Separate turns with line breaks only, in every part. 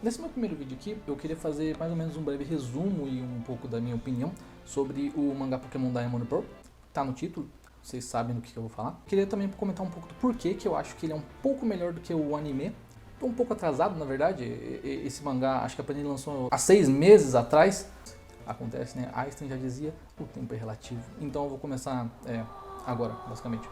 Nesse meu primeiro vídeo aqui, eu queria fazer mais ou menos um breve resumo e um pouco da minha opinião sobre o mangá Pokémon Diamond and Pearl. Tá no título, vocês sabem do que eu vou falar. Queria também comentar um pouco do porquê que eu acho que ele é um pouco melhor do que o anime. Tô um pouco atrasado, na verdade. Esse mangá, acho que a Panini lançou há 6 meses atrás. Acontece, né? Einstein já dizia, o tempo é relativo. Então eu vou começar agora, basicamente.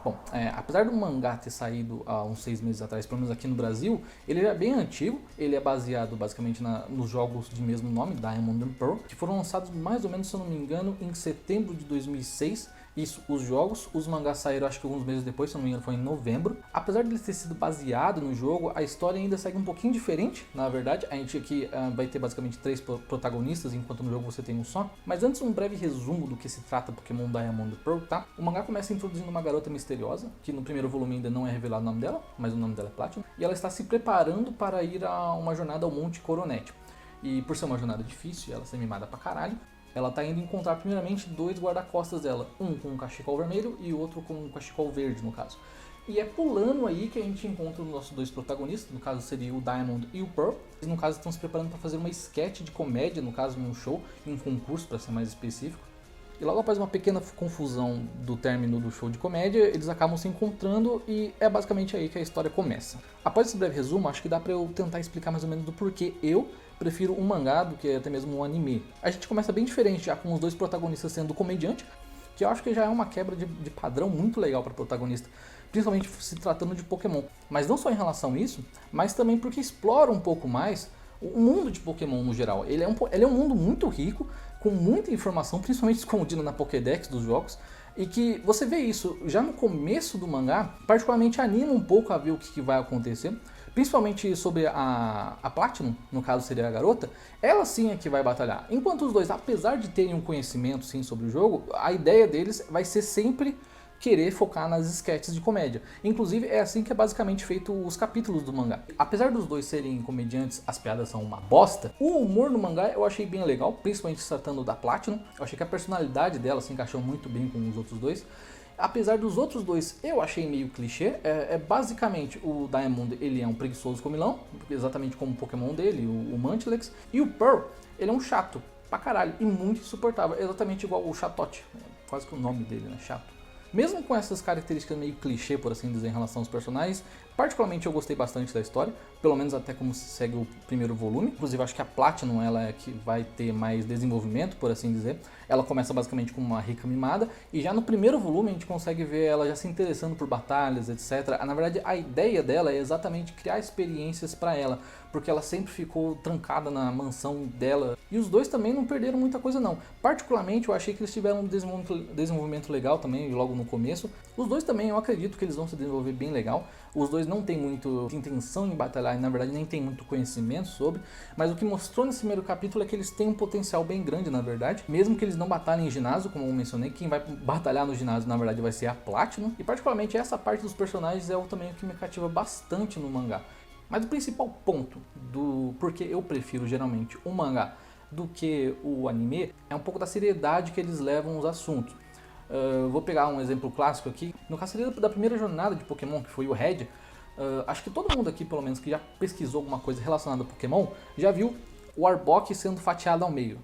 Bom, apesar do mangá ter saído há uns 6 meses atrás, pelo menos aqui no Brasil, ele é bem antigo, ele é baseado basicamente nos jogos de mesmo nome, Diamond and Pearl, que foram lançados mais ou menos, se eu não me engano, em setembro de 2006. Isso, os jogos, os mangás saíram acho que alguns meses depois, se não me engano foi em novembro. Apesar de ele ter sido baseado no jogo, a história ainda segue um pouquinho diferente, na verdade. A gente aqui vai ter basicamente 3 protagonistas, enquanto no jogo você tem um só. Mas antes um breve resumo do que se trata Pokémon Diamond and Pearl, tá? O mangá começa introduzindo uma garota misteriosa, que no primeiro volume ainda não é revelado o nome dela, mas o nome dela é Platinum. E ela está se preparando para ir a uma jornada ao Monte Coronet. E por ser uma jornada difícil, ela ser mimada pra caralho, ela tá indo encontrar primeiramente 2 guarda-costas dela, um com um cachecol vermelho e outro com um cachecol verde, no caso. E é pulando aí que a gente encontra os nossos 2 protagonistas, no caso seria o Diamond e o Pearl. Eles no caso estão se preparando para fazer uma sketch de comédia, no caso em um show, em um concurso para ser mais específico. E logo após uma pequena confusão do término do show de comédia, eles acabam se encontrando e é basicamente aí que a história começa. Após esse breve resumo, acho que dá pra eu tentar explicar mais ou menos do porquê eu prefiro um mangá do que até mesmo um anime. A gente começa bem diferente, já com os 2 protagonistas sendo comediante, que eu acho que já é uma quebra de padrão muito legal para protagonista, principalmente se tratando de Pokémon. Mas não só em relação a isso, mas também porque explora um pouco mais o mundo de Pokémon no geral. Ele é um mundo muito rico, com muita informação, principalmente escondida na Pokédex dos jogos, e que você vê isso já no começo do mangá, particularmente anima um pouco a ver o que vai acontecer, principalmente sobre a Platinum, no caso seria a garota, ela sim é que vai batalhar. Enquanto os 2, apesar de terem um conhecimento sim sobre o jogo, a ideia deles vai ser sempre querer focar nas sketches de comédia. Inclusive é assim que é basicamente feito os capítulos do mangá. Apesar dos 2 serem comediantes, as piadas são uma bosta, o humor no mangá eu achei bem legal, principalmente se tratando da Platinum. Eu achei que a personalidade dela se encaixou muito bem com os outros 2. Apesar dos outros 2 eu achei meio clichê, basicamente o Diamond ele é um preguiçoso comilão, exatamente como o Pokémon dele, o Mantilex, e o Pearl ele é um chato pra caralho e muito insuportável, exatamente igual o Chatote, quase que o nome dele, né, chato. Mesmo com essas características meio clichê, por assim dizer, em relação aos personagens, particularmente eu gostei bastante da história, pelo menos até como segue o primeiro volume. Inclusive acho que a Platinum ela é que vai ter mais desenvolvimento, por assim dizer. Ela começa basicamente como uma rica mimada, e já no primeiro volume a gente consegue ver ela já se interessando por batalhas, etc. Na verdade a ideia dela é exatamente criar experiências para ela, porque ela sempre ficou trancada na mansão dela. E os 2 também não perderam muita coisa não. Particularmente eu achei que eles tiveram um desenvolvimento legal também logo no começo. Os 2 também eu acredito que eles vão se desenvolver bem legal. Os 2 não têm muita intenção em batalhar e na verdade nem tem muito conhecimento sobre, mas o que mostrou nesse primeiro capítulo é que eles têm um potencial bem grande na verdade, mesmo que eles não batalhem em ginásio, como eu mencionei, quem vai batalhar no ginásio na verdade vai ser a Platinum, e particularmente essa parte dos personagens é também o que me cativa bastante no mangá. Mas o principal ponto do porquê eu prefiro geralmente o mangá do que o anime é um pouco da seriedade que eles levam os assuntos. Vou pegar um exemplo clássico aqui. No caso da primeira jornada de Pokémon, que foi o Red, acho que todo mundo aqui, pelo menos, que já pesquisou alguma coisa relacionada a Pokémon, já viu o Arbok sendo fatiado ao meio.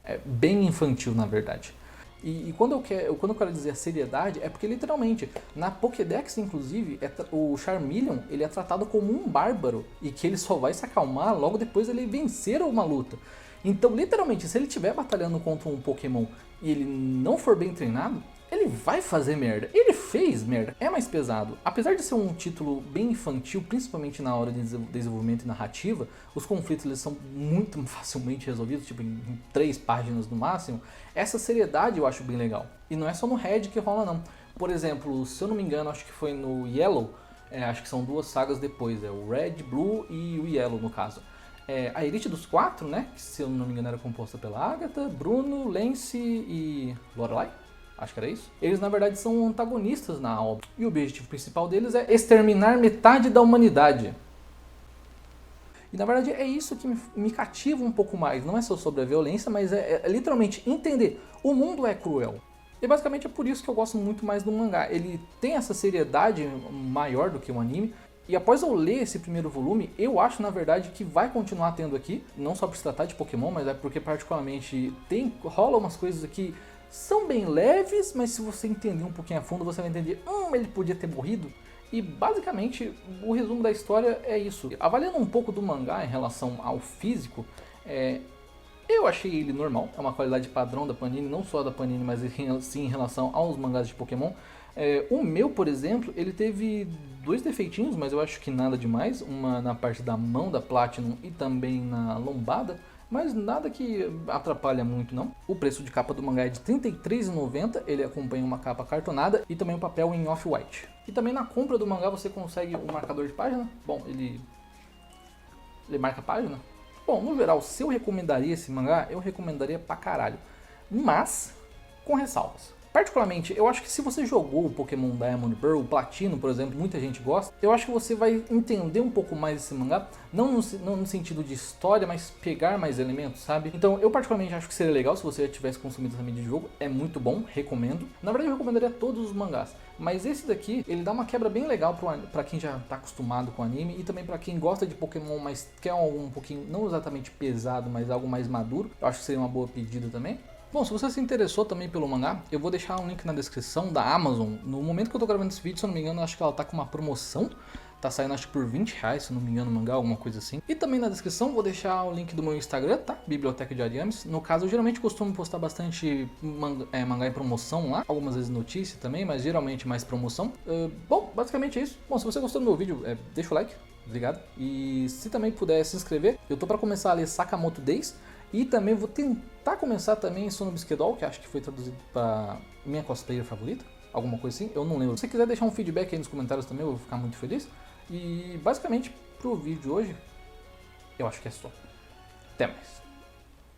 É bem infantil, na verdade. E quando eu quero dizer a seriedade, é porque literalmente, na Pokédex inclusive, o Charmeleon ele é tratado como um bárbaro e que ele só vai se acalmar logo depois ele vencer uma luta. Então literalmente, se ele estiver batalhando contra um Pokémon e ele não for bem treinado, ele vai fazer merda. Ele fez merda. É mais pesado. Apesar de ser um título bem infantil, principalmente na hora de desenvolvimento e narrativa, os conflitos eles são muito facilmente resolvidos, tipo em 3 páginas no máximo. Essa seriedade eu acho bem legal. E não é só no Red que rola não. Por exemplo, se eu não me engano, acho que foi no Yellow, acho que são 2 sagas depois, o Red, Blue e o Yellow no caso. A Elite dos 4, né, que se eu não me engano era composta pela Agatha, Bruno, Lance e Lorelai. Acho que era isso. Eles na verdade são antagonistas na obra. E o objetivo principal deles é exterminar metade da humanidade. E na verdade é isso que me cativa um pouco mais. Não é só sobre a violência, mas é literalmente entender. O mundo é cruel. E basicamente é por isso que eu gosto muito mais do mangá. Ele tem essa seriedade maior do que o anime. E após eu ler esse primeiro volume, eu acho na verdade que vai continuar tendo aqui, não só por se tratar de Pokémon, mas é porque particularmente rola umas coisas aqui são bem leves, mas se você entender um pouquinho a fundo, você vai entender, ele podia ter morrido. E basicamente o resumo da história é isso. Avaliando um pouco do mangá em relação ao físico, eu achei ele normal, é uma qualidade padrão da Panini, não só da Panini, mas sim em relação aos mangás de Pokémon. O meu, por exemplo, ele teve 2 defeitinhos, mas eu acho que nada demais. Uma na parte da mão da Platinum e também na lombada, mas nada que atrapalha muito não. O preço de capa do mangá é de R$ 33,90, ele acompanha uma capa cartonada e também um papel em off-white. E também na compra do mangá você consegue o marcador de página. Bom, ele marca a página. Bom, no geral, se eu recomendaria esse mangá, eu recomendaria pra caralho. Mas, com ressalvas. Particularmente, eu acho que se você jogou o Pokémon Diamond Pearl, o Platino, por exemplo, muita gente gosta, eu acho que você vai entender um pouco mais esse mangá, não no sentido de história, mas pegar mais elementos, sabe? Então, eu particularmente acho que seria legal se você tivesse consumido essa mídia de jogo, é muito bom, recomendo. Na verdade, eu recomendaria todos os mangás, mas esse daqui, ele dá uma quebra bem legal pra quem já tá acostumado com anime e também pra quem gosta de Pokémon, mas quer algo um pouquinho, não exatamente pesado, mas algo mais maduro. Eu acho que seria uma boa pedida também. Bom, se você se interessou também pelo mangá, eu vou deixar um link na descrição da Amazon. No momento que eu tô gravando esse vídeo, se eu não me engano, acho que ela tá com uma promoção. Tá saindo acho que por R$ 20, se não me engano, o mangá, alguma coisa assim. E também na descrição vou deixar o link do meu Instagram, tá? Biblioteca de Ariames. No caso, eu geralmente costumo postar bastante mangá em promoção lá. Algumas vezes notícia também, mas geralmente mais promoção. Bom, basicamente é isso. Bom, se você gostou do meu vídeo, deixa o like. Obrigado. E se também puder se inscrever, eu tô pra começar a ler Sakamoto Days. E também vou tentar começar também Sono Bisquedol, que acho que foi traduzido para minha cosplayer favorita, alguma coisa assim, eu não lembro. Se você quiser deixar um feedback aí nos comentários também, eu vou ficar muito feliz. E basicamente, pro vídeo de hoje, eu acho que é só. Até mais.